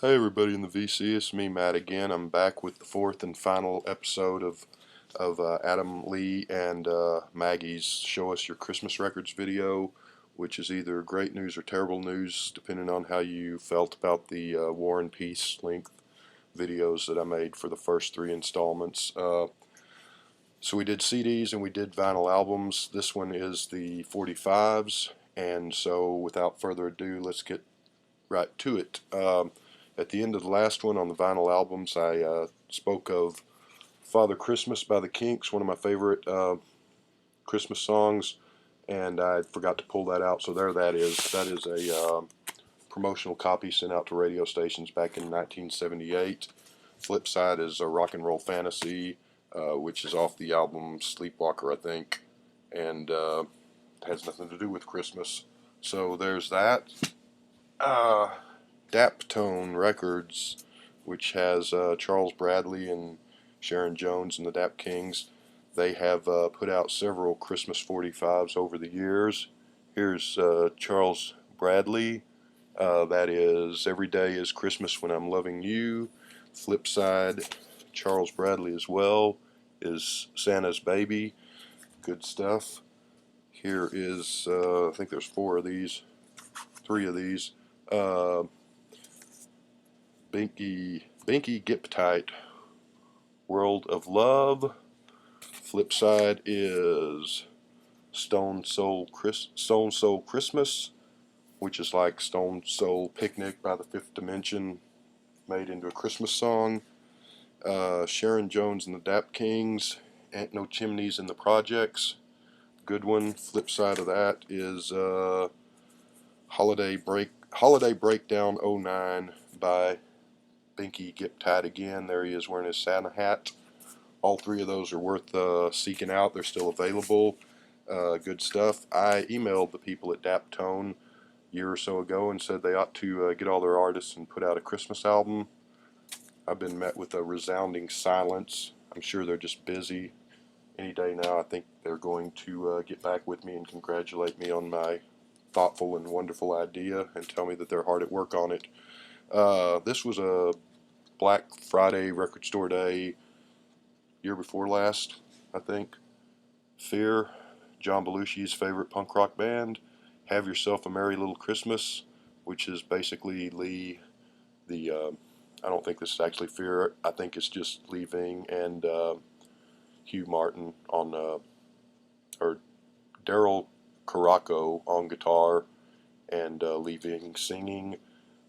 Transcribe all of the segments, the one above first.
Hey everybody in the VC, it's me Matt again. I'm back with the fourth and final episode of Adam Lee and Maggie's Show Us Your Christmas Records video, which is either great news or terrible news, depending on how you felt about the War and Peace length videos that I made for the first three installments. So we did CDs and we did vinyl albums. This one is the 45s, and so without further ado, let's get right to it. At the end of the last one on the vinyl albums, I spoke of Father Christmas by the Kinks, one of my favorite Christmas songs, and I forgot to pull that out, so there that is. That is a promotional copy sent out to radio stations back in 1978. Flip side is a Rock and Roll Fantasy, which is off the album Sleepwalker, I think, and has nothing to do with Christmas. So there's that. Daptone Records, which has Charles Bradley and Sharon Jones and the Dap Kings. They have put out several Christmas 45s over the years. Here's Charles Bradley. That is Every Day is Christmas When I'm Loving You. Flip side, Charles Bradley as well, is Santa's Baby. Good stuff. Here is, I think there's three of these. Binky Gip Tight, World of Love. Flip side is Stone Soul Christmas, which is like Stone Soul Picnic by the Fifth Dimension made into a Christmas song. Sharon Jones and the Dap Kings, Ain't No Chimneys in the Projects. Good one. Flip side of that is Holiday Breakdown '09 by Binky Gip Tight again. There he is wearing his Santa hat. All three of those are worth seeking out. They're still available. Good stuff. I emailed the people at Daptone a year or so ago and said they ought to get all their artists and put out a Christmas album. I've been met with a resounding silence. I'm sure they're just busy. Any day now, I think they're going to get back with me and congratulate me on my thoughtful and wonderful idea and tell me that they're hard at work on it. This was a Black Friday record store day year before last, I think. Fear, John Belushi's favorite punk rock band. Have Yourself a Merry Little Christmas, which is basically Lee, I don't think this is actually Fear, I think it's just Lee Ving and Hugh Martin on, or Daryl Caraco on guitar, and Lee Ving singing,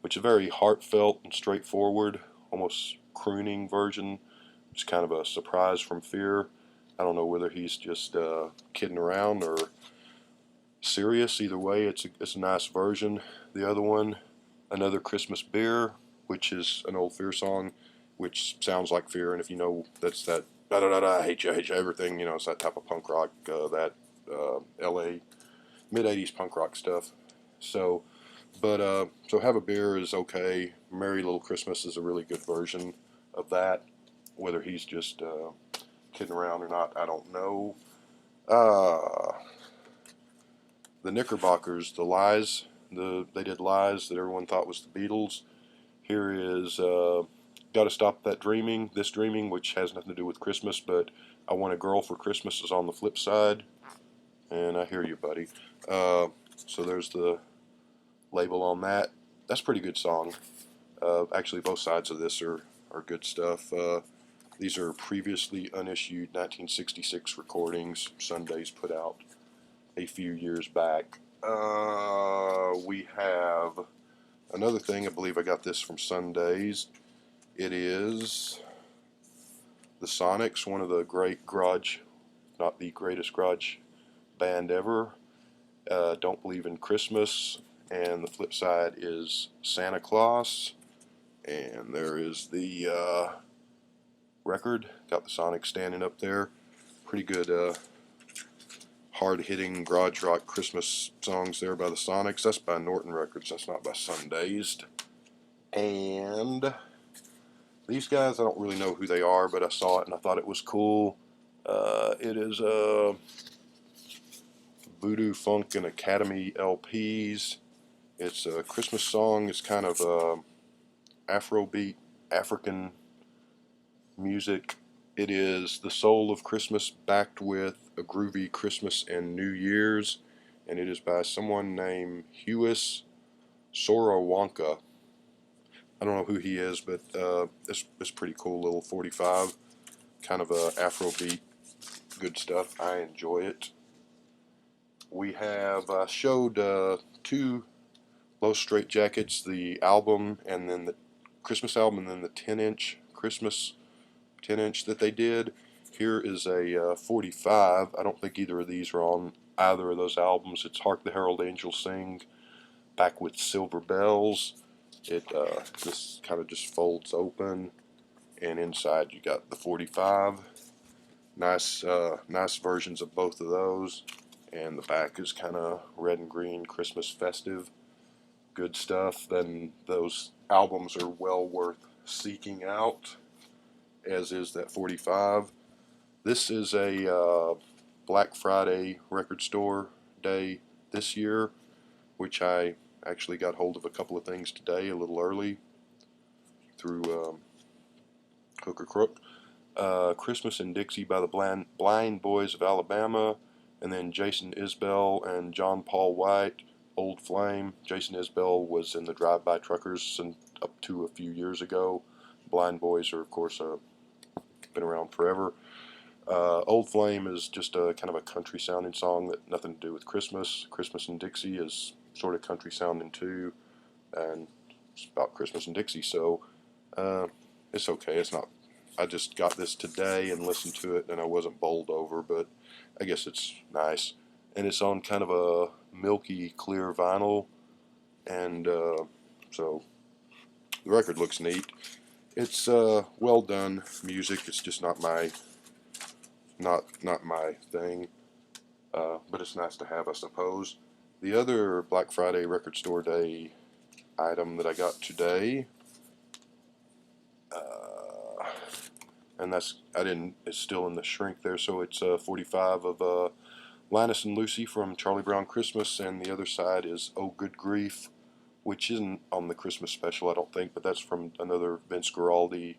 which is a very heartfelt and straightforward, almost crooning version. It's kind of a surprise from Fear. I don't know whether he's just kidding around or serious. Either way, it's a nice version. The other one, Another Christmas Beer, which is an old Fear song, which sounds like Fear, and if you know, that's that da da da da, I hate you, everything. You know, it's that type of punk rock, that L.A. mid-'80s punk rock stuff. So, so Have a Beer is okay. Merry Little Christmas is a really good version of that. Whether he's just kidding around or not, I don't know. The Knickerbockers, the Lies, they did Lies that everyone thought was the Beatles. Here is Gotta Stop That Dreaming, This Dreaming, which has nothing to do with Christmas, but I Want a Girl for Christmas is on the flip side. And I hear you, buddy. So there's the label on that. That's a pretty good song. Actually, both sides of this are good stuff. These are previously unissued 1966 recordings Sundays put out a few years back. We have another thing. I believe I got this from Sundays. It is the Sonics, one of the great garage, not the greatest garage band ever. Don't Believe in Christmas. And the flip side is Santa Claus. And there is the record. Got the Sonics standing up there. Pretty good hard-hitting garage rock Christmas songs there by the Sonics. That's by Norton Records. That's not by Sundays. And these guys, I don't really know who they are, but I saw it and I thought it was cool. It is Voodoo Funk and Academy LPs. It's a Christmas song. It's kind of Afrobeat, African music. It is the soul of Christmas backed with a groovy Christmas and New Year's, and it is by someone named Huis Sorawanka. I don't know who he is, but it's pretty cool little 45, kind of a Afrobeat, good stuff. I enjoy it. We have showed two Low Straight Jackets, the album, and then the Christmas album, and then the 10-inch Christmas 10-inch that they did. Here is a 45. I don't think either of these are on either of those albums. It's Hark the Herald Angels Sing, back with Silver Bells. It this kind of just folds open, and inside you got the 45. Nice versions of both of those, and the back is kind of red and green, Christmas festive. Good stuff. Then those albums are well worth seeking out, as is that 45. This is a Black Friday record store day this year, which I actually got hold of a couple of things today a little early through Hook or Crook. Christmas in Dixie by the Blind Boys of Alabama, and then Jason Isbell and John Paul White, Old Flame. Jason Isbell was in the Drive-By Truckers and up to a few years ago. Blind Boys are, of course, been around forever. Old Flame is just a kind of a country sounding song that nothing to do with Christmas. Christmas in Dixie is sort of country sounding too, and it's about Christmas in Dixie, so it's okay. It's not. I just got this today and listened to it, and I wasn't bowled over, but I guess it's nice. And it's on kind of a milky clear vinyl, and so the record looks neat. It's well done music. It's just not my thing, but it's nice to have, I suppose. The other Black Friday record store day item that I got today, and it's still in the shrink there, so it's 45 of Linus and Lucy from Charlie Brown Christmas, and the other side is Oh Good Grief, which isn't on the Christmas special, I don't think, but that's from another Vince Guaraldi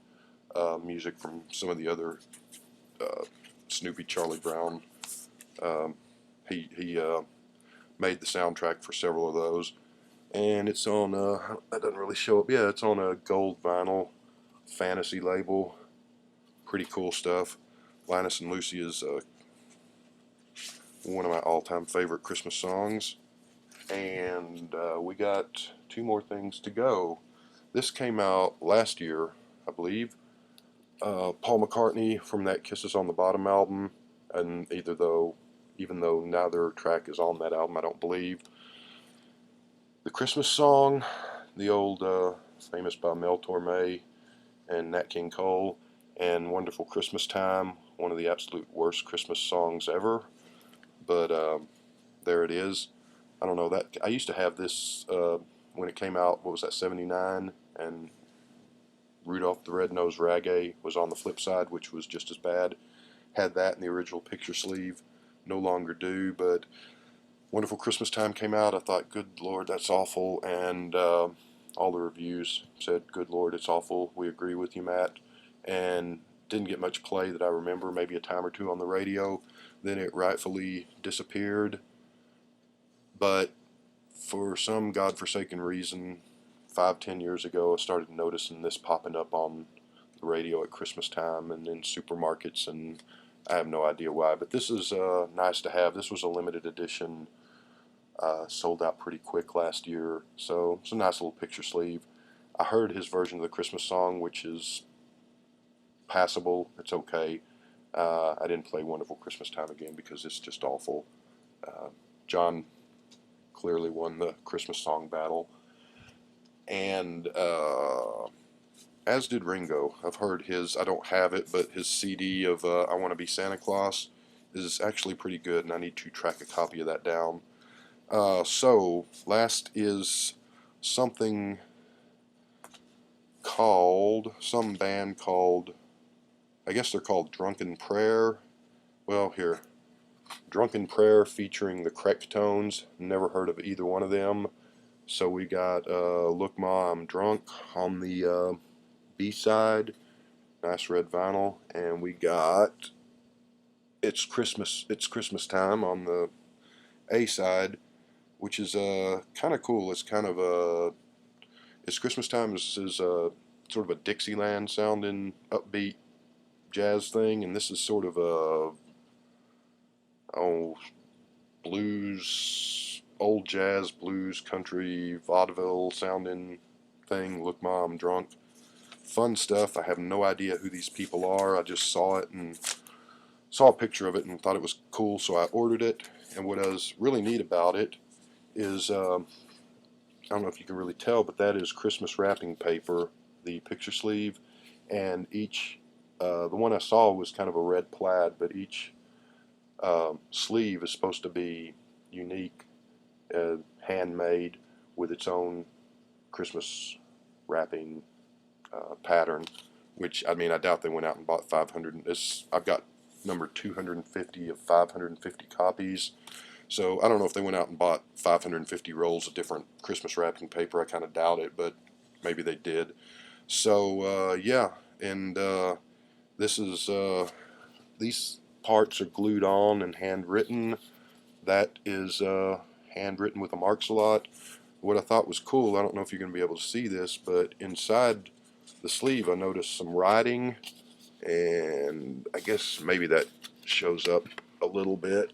music from some of the other Snoopy Charlie Brown. He made the soundtrack for several of those, and it's on that doesn't really show up. Yeah, it's on a gold vinyl fantasy label. Pretty cool stuff. Linus and Lucy is one of my all-time favorite Christmas songs, and we got two more things to go. This came out last year, I believe. Paul McCartney from that Kisses on the Bottom album, and even though neither track is on that album, I don't believe. The Christmas song, the old famous by Mel Torme and Nat King Cole, and Wonderful Christmastime, one of the absolute worst Christmas songs ever, but there it is. I don't know, that I used to have this when it came out. What was that, 79? And Rudolph the Red-Nosed Raggy was on the flip side, which was just as bad. Had that in the original picture sleeve. No longer do, but Wonderful Christmastime came out. I thought, good Lord, that's awful, and all the reviews said, good Lord, it's awful. We agree with you, Matt. And didn't get much play that I remember, maybe a time or two on the radio. Then it rightfully disappeared. But for some godforsaken reason, 5-10 years ago, I started noticing this popping up on the radio at Christmas time and in supermarkets, and I have no idea why. But this is nice to have. This was a limited edition, sold out pretty quick last year, so it's a nice little picture sleeve. I heard his version of the Christmas song, which is passable. It's okay. I didn't play Wonderful Christmastime again because it's just awful. John clearly won the Christmas song battle, and as did Ringo. I've heard his, I don't have it, but his CD of I Want to Be Santa Claus is actually pretty good, and I need to track a copy of that down. So, last is some band called, I guess they're called Drunken Prayer. Well, here, Drunken Prayer featuring the Cracktones. Never heard of either one of them. So we got Look Ma, I'm Drunk on the B side, nice red vinyl, and we got It's Christmas Time on the A side, which is kind of cool. It's kind of a It's Christmas Time is sort of a Dixieland sounding upbeat jazz thing, and this is sort of a oh blues, old jazz, blues, country, vaudeville sounding thing. Look, Ma, I'm Drunk. Fun stuff. I have no idea who these people are. I just saw it and saw a picture of it and thought it was cool, so I ordered it. And what was really neat about it is I don't know if you can really tell, but that is Christmas wrapping paper, the picture sleeve, and each the one I saw was kind of a red plaid, but each sleeve is supposed to be unique, handmade with its own Christmas wrapping pattern. Which I mean, I doubt they went out and bought 500. I've got number 250 of 550 copies. So I don't know if they went out and bought 550 rolls of different Christmas wrapping paper. I kind of doubt it, but maybe they did. So yeah, and this is these parts are glued on and handwritten. That is handwritten with a Marks-a-Lot. What I thought was cool, I don't know if you're going to be able to see this, but inside the sleeve I noticed some writing, and I guess maybe that shows up a little bit.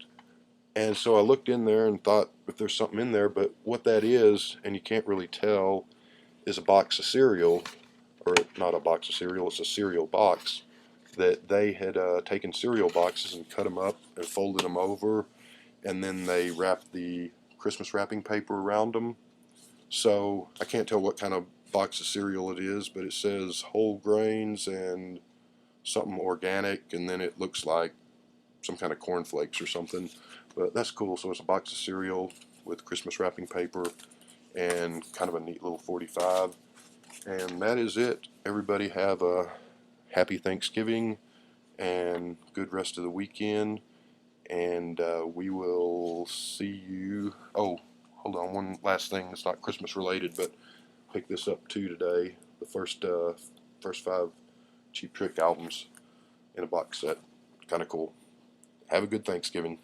And so I looked in there and thought if there's something in there, but what that is, and you can't really tell, is a box of cereal, or not a box of cereal, it's a cereal box that they had taken cereal boxes and cut them up and folded them over, and then they wrapped the Christmas wrapping paper around them. So I can't tell what kind of box of cereal it is, but it says whole grains and something organic, and then it looks like some kind of cornflakes or something. But that's cool. So it's a box of cereal with Christmas wrapping paper and kind of a neat little 45. And that is it. Everybody have a happy Thanksgiving and good rest of the weekend. And we will see you. Oh, hold on. One last thing. It's not Christmas related, but picked this up too today. The first 5 Cheap Trick albums in a box set. Kind of cool. Have a good Thanksgiving.